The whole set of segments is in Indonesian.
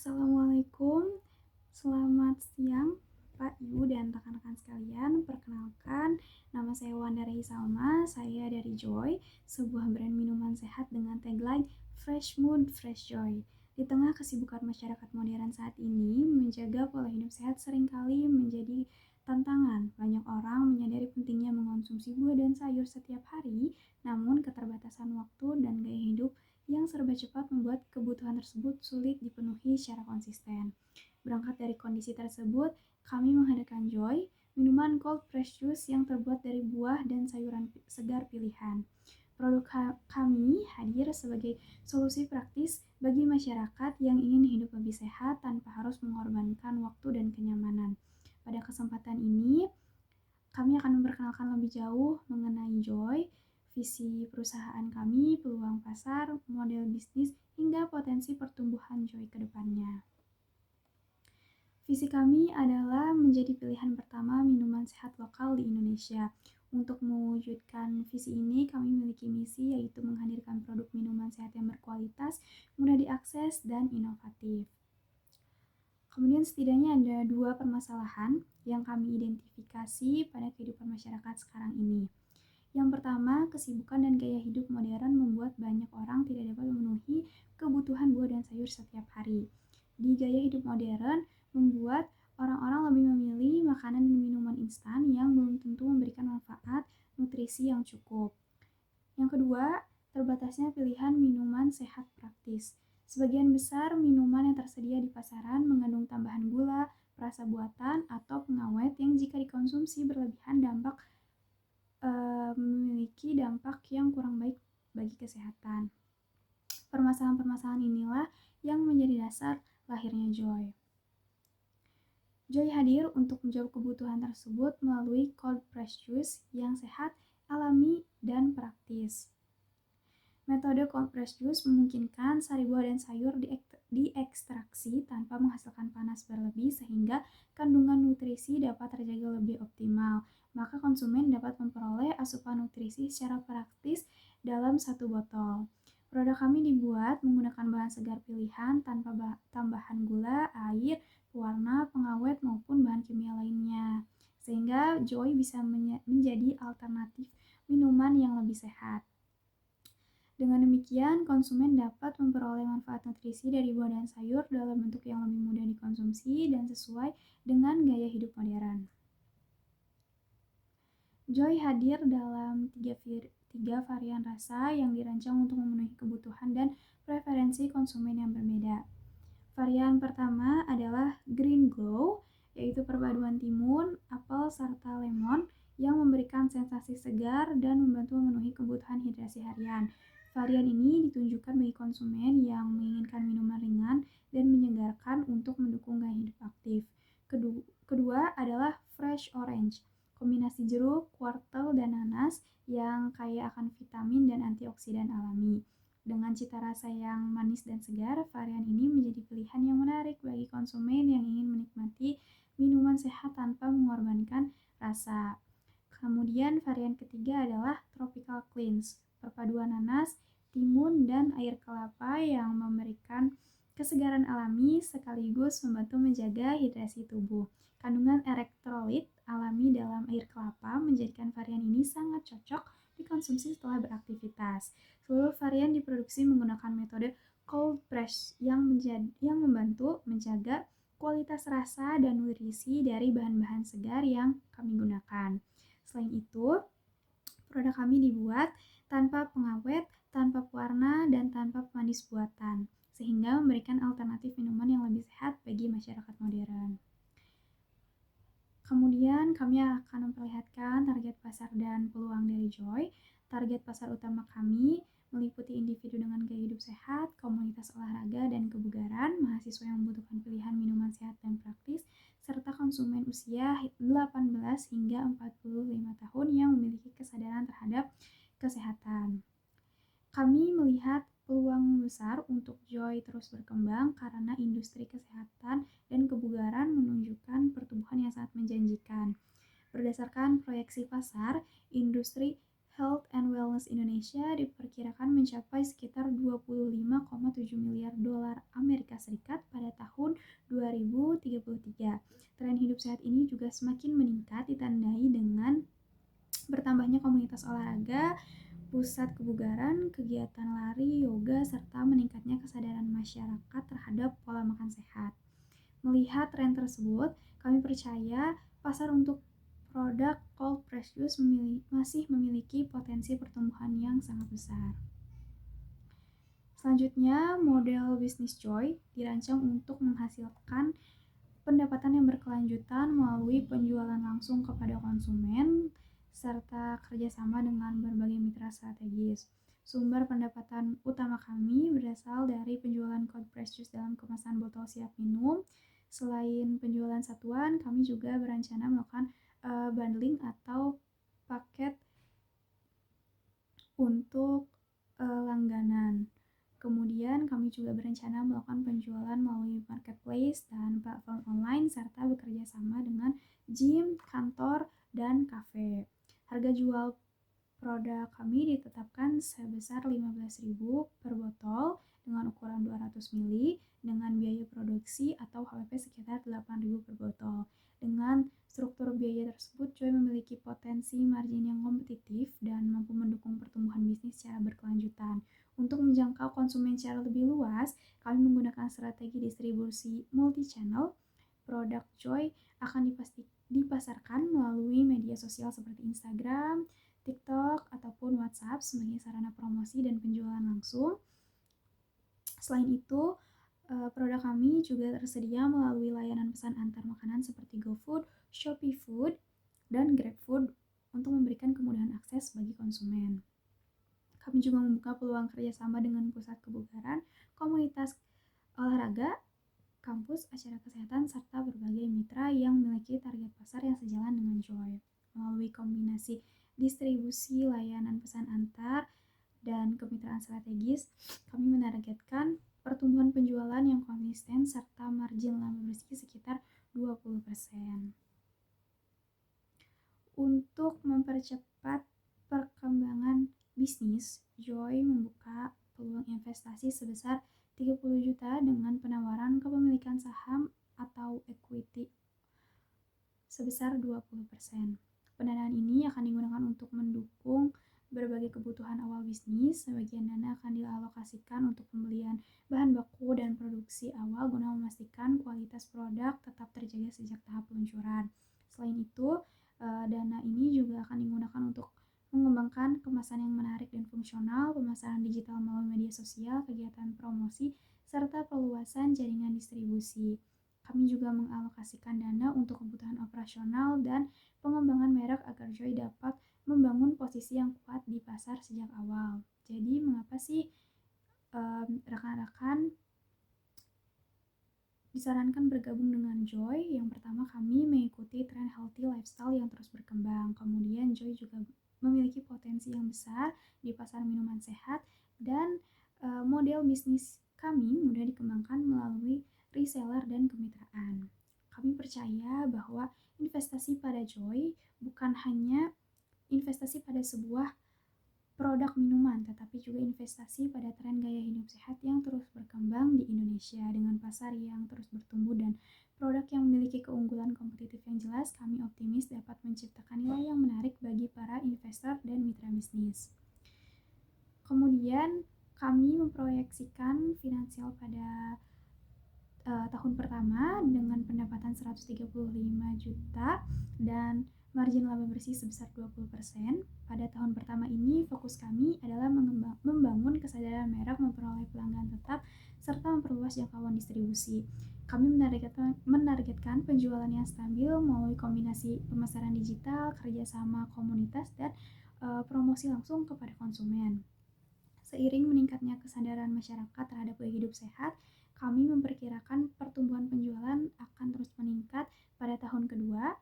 Assalamualaikum, selamat siang Pak, Ibu, dan rekan-rekan sekalian. Perkenalkan, nama saya Wanda Salma, saya dari Joy, sebuah brand minuman sehat dengan tagline Fresh Mood, Fresh Joy. Di tengah kesibukan masyarakat modern saat ini, menjaga pola hidup sehat seringkali menjadi tantangan. Banyak orang menyadari pentingnya mengonsumsi buah dan sayur setiap hari, namun keterbatasan waktu dan gaya hidup yang serba cepat membuat kebutuhan tersebut sulit dipenuhi secara konsisten. Berangkat dari kondisi tersebut, kami menghadirkan Joy, minuman cold press juice yang terbuat dari buah dan sayuran segar pilihan. Produk kami hadir sebagai solusi praktis bagi masyarakat yang ingin hidup lebih sehat tanpa harus mengorbankan waktu dan kenyamanan. Pada kesempatan ini, kami akan memperkenalkan lebih jauh mengenai Joy, visi perusahaan kami, peluang pasar, model bisnis, hingga potensi pertumbuhan Joy ke depannya. Visi kami adalah menjadi pilihan pertama minuman sehat lokal di Indonesia. Untuk mewujudkan visi ini, kami memiliki misi yaitu menghadirkan produk minuman sehat yang berkualitas, mudah diakses, dan inovatif. Kemudian setidaknya ada 2 permasalahan yang kami identifikasi pada kehidupan masyarakat sekarang ini. Yang pertama, kesibukan dan gaya hidup modern membuat banyak orang tidak dapat memenuhi kebutuhan buah dan sayur setiap hari. Di gaya hidup modern, membuat orang-orang lebih memilih makanan dan minuman instan yang belum tentu memberikan manfaat nutrisi yang cukup. Yang kedua, terbatasnya pilihan minuman sehat praktis. Sebagian besar minuman yang tersedia di pasaran mengandung tambahan gula, perasa buatan, atau pengawet yang jika dikonsumsi berlebihan memiliki dampak yang kurang baik bagi kesehatan. Permasalahan-permasalahan inilah yang menjadi dasar lahirnya Joy. Joy hadir untuk menjawab kebutuhan tersebut melalui cold press juice yang sehat, alami, dan praktis. Metode cold press juice memungkinkan sari buah dan sayur diekstraksi tanpa menghasilkan panas berlebih sehingga kandungan nutrisi dapat terjaga lebih optimal. Maka konsumen dapat memperoleh asupan nutrisi secara praktis dalam satu botol. Produk kami dibuat menggunakan bahan segar pilihan tanpa tambahan gula, air, pewarna, pengawet, maupun bahan kimia lainnya. Sehingga Joy bisa menjadi alternatif minuman yang lebih sehat. Dengan demikian, konsumen dapat memperoleh manfaat nutrisi dari buah dan sayur dalam bentuk yang lebih mudah dikonsumsi dan sesuai dengan gaya hidup modern. Joy hadir dalam 3 varian rasa yang dirancang untuk memenuhi kebutuhan dan preferensi konsumen yang berbeda. Varian pertama adalah Green Glow, yaitu perpaduan timun, apel, serta lemon yang memberikan sensasi segar dan membantu memenuhi kebutuhan hidrasi harian. Varian ini ditunjukkan bagi konsumen yang menginginkan minuman ringan dan menyegarkan untuk mendukung gaya hidup aktif. Kedua adalah Fresh Orange, kombinasi jeruk, wortel, dan nanas yang kaya akan vitamin dan antioksidan alami. Dengan cita rasa yang manis dan segar, varian ini menjadi pilihan yang menarik bagi konsumen yang ingin menikmati minuman sehat tanpa mengorbankan rasa. Kemudian varian ketiga adalah Tropical Cleanse, perpaduan nanas, timun, dan air kelapa yang memberikan kesegaran alami sekaligus membantu menjaga hidrasi tubuh. Kandungan elektrolit alami dalam air kelapa menjadikan varian ini sangat cocok dikonsumsi setelah beraktivitas. Seluruh varian diproduksi menggunakan metode cold press yang membantu menjaga kualitas rasa dan nutrisi dari bahan-bahan segar yang kami gunakan. Selain itu, produk kami dibuat tanpa pengawet, tanpa pewarna, dan tanpa pemanis buatan, sehingga memberikan alternatif minuman yang lebih sehat bagi masyarakat modern. Kemudian kami akan memperlihatkan target pasar dan peluang dari Joy. Target pasar utama kami meliputi individu dengan gaya hidup sehat, komunitas olahraga dan kebugaran, mahasiswa yang membutuhkan pilihan minuman sehat dan praktis, serta konsumen usia 18 hingga 45 tahun yang memiliki kesadaran terhadap kesehatan. Kami melihat peluang besar untuk Joy terus berkembang karena industri kesehatan dan kebugaran menunjukkan pertumbuhan yang sangat menjanjikan. Berdasarkan proyeksi pasar, industri Health and Wellness Indonesia diperkirakan mencapai sekitar 25,7 miliar dolar Amerika Serikat pada tahun sehat ini juga semakin meningkat ditandai dengan bertambahnya komunitas olahraga, pusat kebugaran, kegiatan lari, yoga, serta meningkatnya kesadaran masyarakat terhadap pola makan sehat. Melihat tren tersebut, kami percaya pasar untuk produk cold pressed juice masih memiliki potensi pertumbuhan yang sangat besar. Selanjutnya, model bisnis Joy dirancang untuk menghasilkan pendapatan yang berkelanjutan melalui penjualan langsung kepada konsumen serta kerjasama dengan berbagai mitra strategis. Sumber pendapatan utama kami berasal dari penjualan cold pressed juice dalam kemasan botol siap minum. Selain penjualan satuan, kami juga berencana melakukan bundling atau paket untuk langganan. Kemudian kami juga berencana melakukan penjualan melalui marketplace dan platform online serta bekerja sama dengan gym, kantor, dan kafe. Harga jual produk kami ditetapkan sebesar 15.000 per botol dengan ukuran 200 ml dengan biaya produksi atau HPP sekitar 8.000 per botol. Dengan struktur biaya tersebut, Joy memiliki potensi margin yang kompetitif dan mampu mendukung pertumbuhan bisnis secara berkelanjutan. Untuk menjangkau konsumen secara lebih luas, kami menggunakan strategi distribusi multi-channel. Produk Joy akan dipasarkan melalui media sosial seperti Instagram, TikTok, ataupun WhatsApp sebagai sarana promosi dan penjualan langsung. Selain itu, produk kami juga tersedia melalui layanan pesan antar makanan seperti GoFood, Shopee Food, dan GrabFood untuk memberikan kemudahan akses bagi konsumen. Kami juga membuka peluang kerjasama dengan pusat kebugaran, komunitas olahraga, kampus, acara kesehatan, serta berbagai mitra yang memiliki target pasar yang sejalan dengan Joy. Melalui kombinasi distribusi, layanan pesan antar, dan kemitraan strategis, kami menargetkan pertumbuhan penjualan yang konsisten serta margin laba bersih sekitar 20%. Untuk mempercepat perkembangan bisnis, Joy membuka peluang investasi sebesar 30 juta dengan penawaran kepemilikan saham atau equity sebesar 20%. Pendanaan ini akan digunakan untuk mendukung berbagai kebutuhan awal bisnis. Sebagian dana akan dialokasikan untuk pembelian bahan baku dan produksi awal guna memastikan kualitas produk tetap terjaga sejak tahap peluncuran. Selain itu, dana ini juga akan digunakan untuk mengembangkan kemasan yang menarik dan fungsional, pemasaran digital melalui media sosial, kegiatan promosi, serta perluasan jaringan distribusi. Kami juga mengalokasikan dana untuk kebutuhan operasional dan pengembangan merek agar Joy dapat membangun posisi yang kuat di pasar sejak awal. Jadi mengapa sih rekan-rekan disarankan bergabung dengan Joy? Yang pertama, kami mengikuti tren healthy lifestyle yang terus berkembang. Kemudian Joy juga memiliki potensi yang besar di pasar minuman sehat dan model bisnis kami mudah dikembangkan melalui reseller dan kemitraan. Kami percaya bahwa investasi pada Joy bukan hanya investasi pada sebuah produk minuman, tetapi juga investasi pada tren gaya hidup sehat yang terus berkembang di Indonesia. Dengan pasar yang terus bertumbuh dan produk yang memiliki keunggulan kompetitif yang jelas, kami optimis dapat menciptakan nilai yang menarik bagi para investor dan mitra bisnis. Kemudian, kami memproyeksikan finansial pada tahun pertama dengan pendapatan 135 juta dan margin laba bersih sebesar 20%. Pada tahun pertama ini, fokus kami adalah membangun kesadaran merek, memperoleh pelanggan tetap, serta memperluas jangkauan distribusi. Kami menargetkan penjualan yang stabil melalui kombinasi pemasaran digital, kerjasama komunitas, dan promosi langsung kepada konsumen. Seiring meningkatnya kesadaran masyarakat terhadap gaya hidup sehat, kami memperkirakan pertumbuhan penjualan akan terus meningkat pada tahun kedua.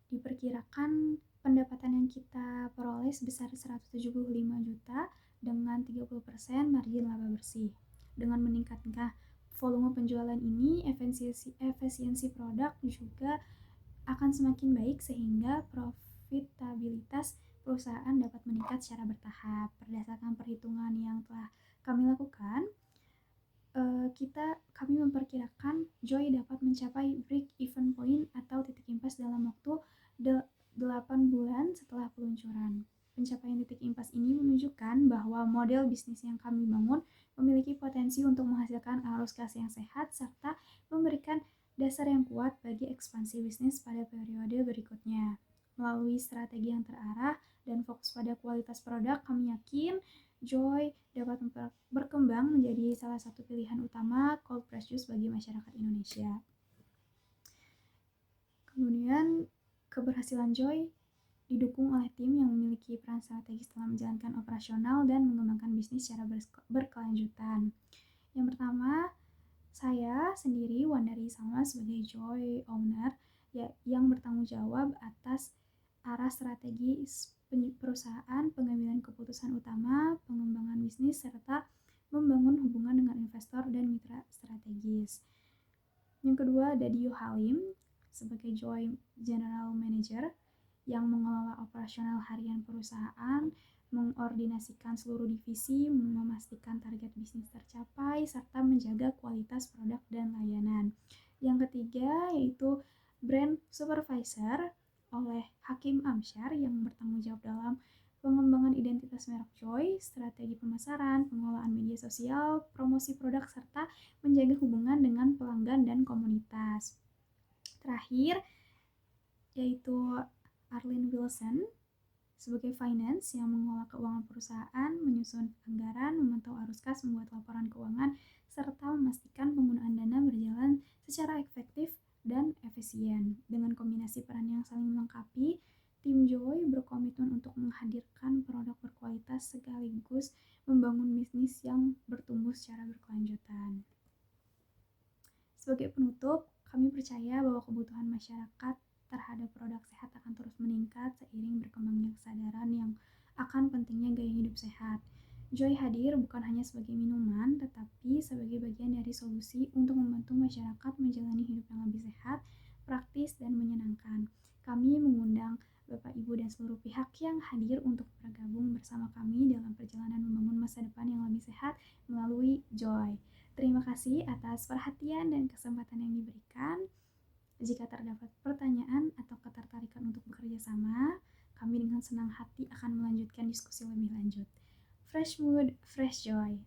Diperkirakan pendapatan yang kita peroleh sebesar 175 juta dengan 30% margin laba bersih. Dengan meningkatnya volume penjualan ini, efisiensi produk juga akan semakin baik sehingga profitabilitas perusahaan dapat meningkat secara bertahap. Berdasarkan perhitungan yang telah kami lakukan, kami memperkirakan Joy dapat mencapai break-even point atau titik impas dalam waktu 8 bulan setelah peluncuran. Pencapaian titik impas ini menunjukkan bahwa model bisnis yang kami bangun memiliki potensi untuk menghasilkan arus kas yang sehat serta memberikan dasar yang kuat bagi ekspansi bisnis pada periode berikutnya. Melalui strategi yang terarah dan fokus pada kualitas produk, kami yakin Joy dapat berkembang menjadi salah satu pilihan utama cold press juice bagi masyarakat Indonesia. Kemudian, keberhasilan Joy didukung oleh tim yang memiliki peran strategis dalam menjalankan operasional dan mengembangkan bisnis secara berkelanjutan. Yang pertama, saya sendiri, Wandari Salma, sebagai Joy owner yang bertanggung jawab atas arah strategi perusahaan, pengambilan keputusan utama, pengembangan bisnis, serta membangun hubungan dengan investor dan mitra strategis. Yang kedua, ada Dio Halim sebagai Joy General Manager yang mengelola operasional harian perusahaan, mengordinasikan seluruh divisi, memastikan target bisnis tercapai, serta menjaga kualitas produk dan layanan. Yang ketiga yaitu Brand Supervisor oleh Hakim Amsyar yang bertanggung jawab dalam pengembangan identitas merek Joy, strategi pemasaran, pengelolaan media sosial, promosi produk, serta menjaga hubungan dengan pelanggan dan komunitas. Terakhir, yaitu Arlene Wilson sebagai finance yang mengelola keuangan perusahaan, menyusun anggaran, memantau arus kas, membuat laporan keuangan, serta memastikan penggunaan dana berjalan secara efektif dan efisien. Dengan kombinasi peran yang saling melengkapi, tim Joy berkomitmen untuk menghadirkan produk berkualitas sekaligus membangun bisnis yang bertumbuh secara berkelanjutan. Sebagai penutup, kami percaya bahwa kebutuhan masyarakat terhadap produk sehat akan terus meningkat seiring berkembangnya kesadaran yang akan pentingnya gaya hidup sehat. Joy hadir bukan hanya sebagai minuman, tetapi sebagai bagian dari solusi untuk membantu masyarakat menjalani hidup yang lebih sehat, praktis, dan menyenangkan. Kami mengundang Bapak, Ibu, dan seluruh pihak yang hadir untuk bergabung bersama kami dalam perjalanan membangun masa depan yang lebih sehat melalui Joy. Terima kasih atas perhatian dan kesempatan yang diberikan. Jika terdapat pertanyaan atau ketertarikan untuk bekerja sama, kami dengan senang hati akan melanjutkan diskusi lebih lanjut. Fresh mood, fresh joy.